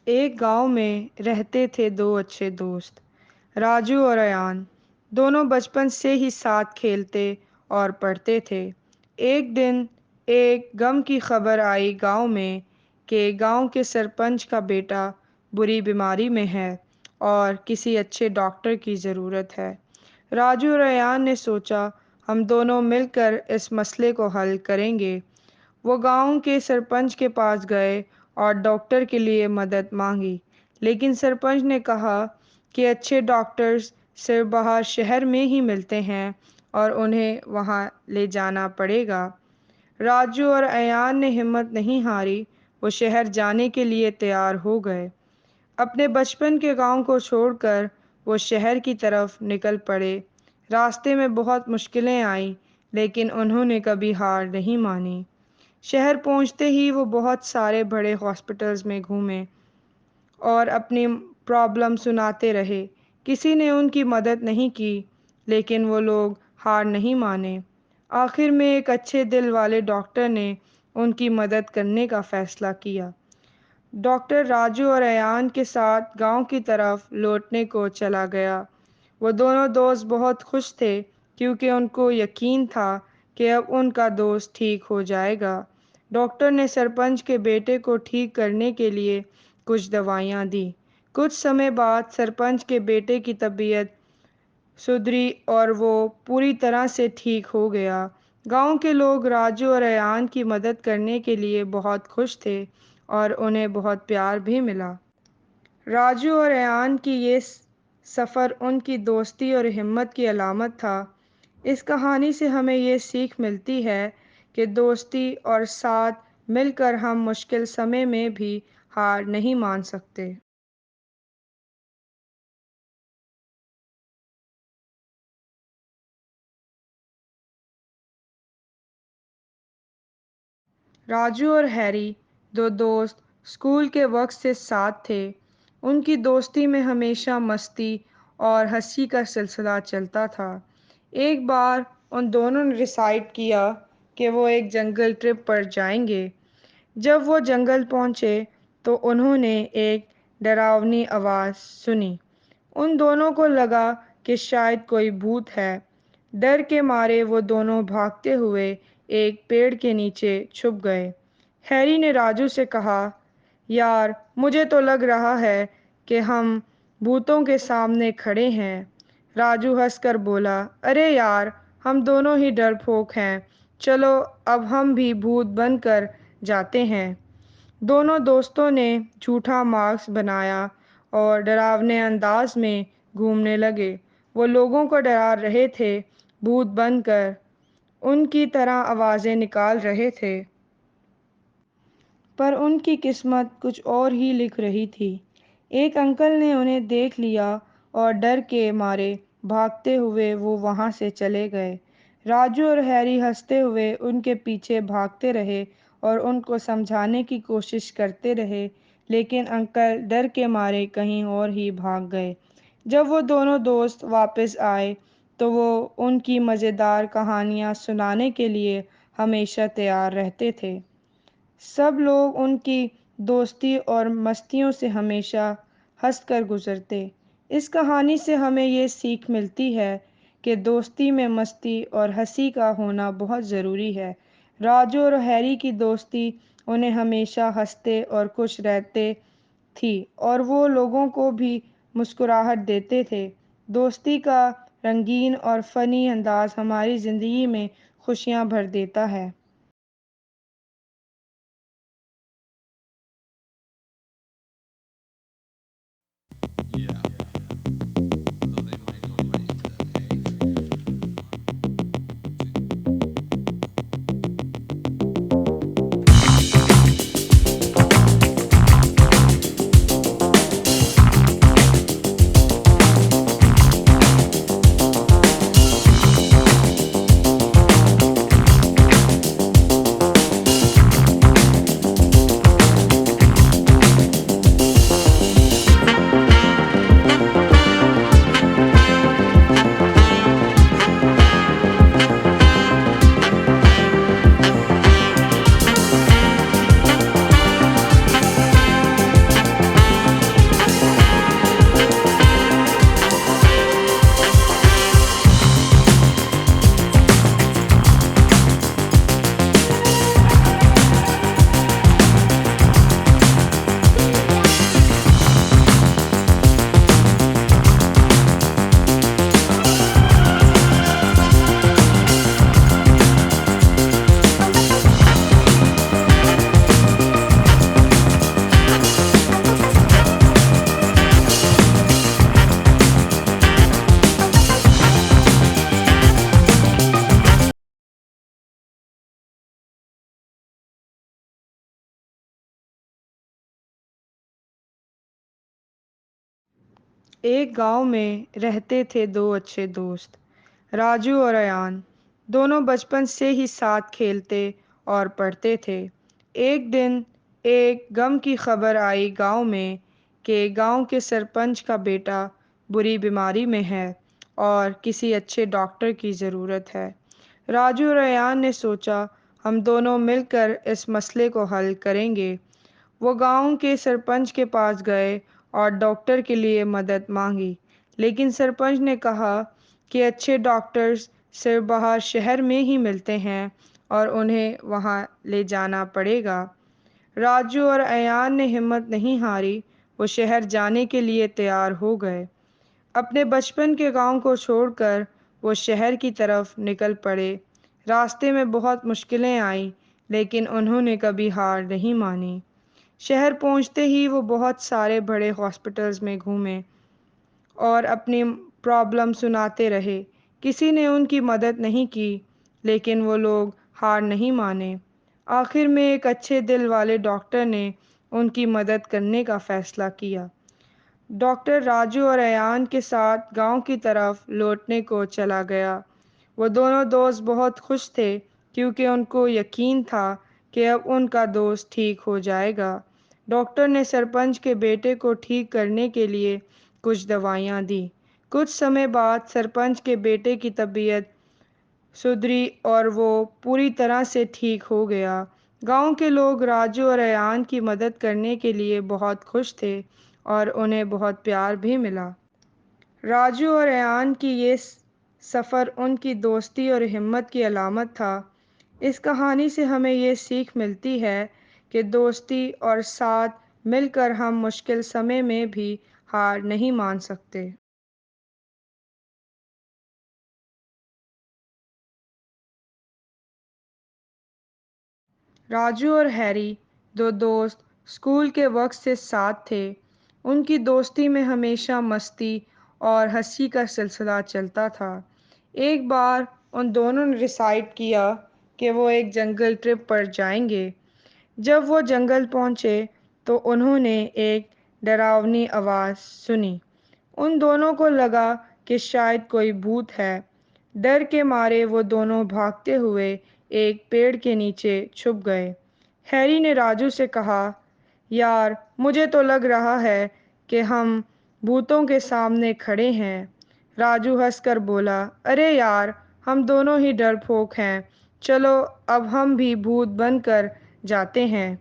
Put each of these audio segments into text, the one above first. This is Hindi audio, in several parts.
एक गांव में रहते थे दो अच्छे दोस्त, राजू और अयान। दोनों बचपन से ही साथ खेलते और पढ़ते थे। एक दिन एक गम की खबर आई गांव में कि गांव के सरपंच का बेटा बुरी बीमारी में है और किसी अच्छे डॉक्टर की ज़रूरत है। राजू और अयान ने सोचा, हम दोनों मिलकर इस मसले को हल करेंगे। वो गांव के सरपंच के पास गए और डॉक्टर के लिए मदद मांगी, लेकिन सरपंच ने कहा कि अच्छे डॉक्टर्स सिर्फ बाहर शहर में ही मिलते हैं और उन्हें वहां ले जाना पड़ेगा। राजू और अयान ने हिम्मत नहीं हारी। वो शहर जाने के लिए तैयार हो गए। अपने बचपन के गांव को छोड़कर वो शहर की तरफ निकल पड़े। रास्ते में बहुत मुश्किलें आईं, लेकिन उन्होंने कभी हार नहीं मानी। शहर पहुंचते ही वो बहुत सारे बड़े हॉस्पिटल्स में घूमे और अपनी प्रॉब्लम सुनाते रहे। किसी ने उनकी मदद नहीं की, लेकिन वो लोग हार नहीं माने। आखिर में एक अच्छे दिल वाले डॉक्टर ने उनकी मदद करने का फैसला किया। डॉक्टर राजू और अयान के साथ गांव की तरफ लौटने को चला गया। वो दोनों दोस्त बहुत खुश थे, क्योंकि उनको यकीन था कि अब उनका दोस्त ठीक हो जाएगा। डॉक्टर ने सरपंच के बेटे को ठीक करने के लिए कुछ दवाइयाँ दी। कुछ समय बाद सरपंच के बेटे की तबीयत सुधरी और वो पूरी तरह से ठीक हो गया। गांव के लोग राजू और अयान की मदद करने के लिए बहुत खुश थे और उन्हें बहुत प्यार भी मिला। राजू और अयान की ये सफ़र उनकी दोस्ती और हिम्मत की अलामत था। इस कहानी से हमें ये सीख मिलती है कि दोस्ती और साथ मिलकर हम मुश्किल समय में भी हार नहीं मान सकते। राजू और हैरी, दो दोस्त, स्कूल के वक्त से साथ थे। उनकी दोस्ती में हमेशा मस्ती और हंसी का सिलसिला चलता था। एक बार उन दोनों ने डिसाइड किया कि वो एक जंगल ट्रिप पर जाएंगे। जब वो जंगल पहुंचे तो उन्होंने एक डरावनी आवाज़ सुनी। उन दोनों को लगा कि शायद कोई भूत है। डर के मारे वो दोनों भागते हुए एक पेड़ के नीचे छुप गए। हैरी ने राजू से कहा, यार, मुझे तो लग रहा है कि हम भूतों के सामने खड़े हैं। राजू हंसकर बोला, अरे यार, हम दोनों ही डरपोक हैं। चलो, अब हम भी भूत बनकर जाते हैं। दोनों दोस्तों ने झूठा मास्क बनाया और डरावने अंदाज में घूमने लगे। वो लोगों को डरा रहे थे, भूत बनकर उनकी तरह आवाज़ें निकाल रहे थे। पर उनकी किस्मत कुछ और ही लिख रही थी। एक अंकल ने उन्हें देख लिया और डर के मारे भागते हुए वो वहाँ से चले गए। राजू और हैरी हंसते हुए उनके पीछे भागते रहे और उनको समझाने की कोशिश करते रहे, लेकिन अंकल डर के मारे कहीं और ही भाग गए। जब वो दोनों दोस्त वापस आए तो वो उनकी मज़ेदार कहानियाँ सुनाने के लिए हमेशा तैयार रहते थे। सब लोग उनकी दोस्ती और मस्तियों से हमेशा हंसकर गुजरते। इस कहानी से हमें ये सीख मिलती है कि दोस्ती में मस्ती और हंसी का होना बहुत ज़रूरी है। राजू और हैरी की दोस्ती उन्हें हमेशा हंसते और खुश रहते थी और वो लोगों को भी मुस्कुराहट देते थे। दोस्ती का रंगीन और फ़नी अंदाज हमारी ज़िंदगी में खुशियाँ भर देता है। एक गांव में रहते थे दो अच्छे दोस्त, राजू और अयान। दोनों बचपन से ही साथ खेलते और पढ़ते थे। एक दिन एक गम की खबर आई गांव में कि गांव के सरपंच का बेटा बुरी बीमारी में है और किसी अच्छे डॉक्टर की ज़रूरत है। राजू और अयान ने सोचा, हम दोनों मिलकर इस मसले को हल करेंगे। वो गांव के सरपंच के पास गए और डॉक्टर के लिए मदद मांगी, लेकिन सरपंच ने कहा कि अच्छे डॉक्टर्स सिर्फ बाहर शहर में ही मिलते हैं और उन्हें वहां ले जाना पड़ेगा। राजू और अयान ने हिम्मत नहीं हारी। वो शहर जाने के लिए तैयार हो गए। अपने बचपन के गांव को छोड़कर वो शहर की तरफ निकल पड़े। रास्ते में बहुत मुश्किलें आईं, लेकिन उन्होंने कभी हार नहीं मानी। शहर पहुंचते ही वो बहुत सारे बड़े हॉस्पिटल्स में घूमे और अपनी प्रॉब्लम सुनाते रहे। किसी ने उनकी मदद नहीं की, लेकिन वो लोग हार नहीं माने। आखिर में एक अच्छे दिल वाले डॉक्टर ने उनकी मदद करने का फैसला किया। डॉक्टर राजू और अयान के साथ गांव की तरफ लौटने को चला गया। वो दोनों दोस्त बहुत खुश थे, क्योंकि उनको यकीन था कि अब उनका दोस्त ठीक हो जाएगा। डॉक्टर ने सरपंच के बेटे को ठीक करने के लिए कुछ दवाइयाँ दी। कुछ समय बाद सरपंच के बेटे की तबीयत सुधरी और वो पूरी तरह से ठीक हो गया। गांव के लोग राजू और अयान की मदद करने के लिए बहुत खुश थे और उन्हें बहुत प्यार भी मिला। राजू और अयान की ये सफ़र उनकी दोस्ती और हिम्मत की अलामत था। इस कहानी से हमें ये सीख मिलती है कि दोस्ती और साथ मिलकर हम मुश्किल समय में भी हार नहीं मान सकते। राजू और हैरी, दो दोस्त, स्कूल के वक्त से साथ थे। उनकी दोस्ती में हमेशा मस्ती और हंसी का सिलसिला चलता था। एक बार उन दोनों ने डिसाइड किया कि वो एक जंगल ट्रिप पर जाएंगे। जब वो जंगल पहुंचे तो उन्होंने एक डरावनी आवाज़ सुनी। उन दोनों को लगा कि शायद कोई भूत है। डर के मारे वो दोनों भागते हुए एक पेड़ के नीचे छुप गए। हैरी ने राजू से कहा, यार, मुझे तो लग रहा है कि हम भूतों के सामने खड़े हैं। राजू हंसकर बोला, अरे यार, हम दोनों ही डरपोक हैं। चलो, अब हम भी भूत बनकर जाते हैं।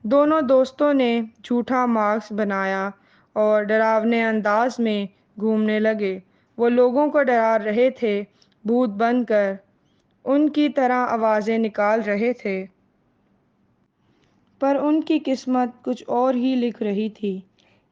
दोनों दोस्तों ने झूठा मास्क बनाया और डरावने अंदाज में घूमने लगे। वो लोगों को डरा रहे थे, भूत बनकर उनकी तरह आवाज़ें निकाल रहे थे। पर उनकी किस्मत कुछ और ही लिख रही थी।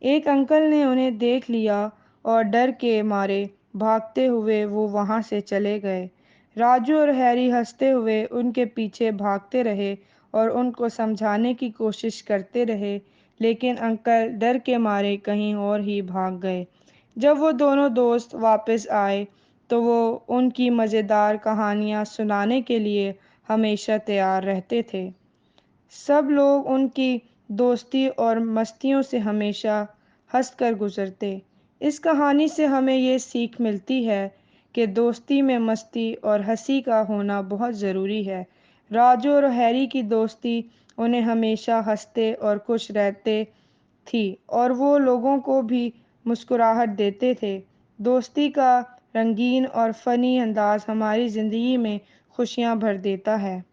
एक अंकल ने उन्हें देख लिया और डर के मारे भागते हुए वो वहाँ से चले गए। राजू और हैरी हंसते हुए उनके पीछे भागते रहे और उनको समझाने की कोशिश करते रहे, लेकिन अंकल डर के मारे कहीं और ही भाग गए। जब वो दोनों दोस्त वापस आए तो वो उनकी मज़ेदार कहानियाँ सुनाने के लिए हमेशा तैयार रहते थे। सब लोग उनकी दोस्ती और मस्तियों से हमेशा हंसकर गुजरते। इस कहानी से हमें ये सीख मिलती है कि दोस्ती में मस्ती और हंसी का होना बहुत ज़रूरी है। राजू और हैरी की दोस्ती उन्हें हमेशा हंसते और खुश रहते थी और वो लोगों को भी मुस्कुराहट देते थे। दोस्ती का रंगीन और फ़नी अंदाज़ हमारी ज़िंदगी में खुशियाँ भर देता है।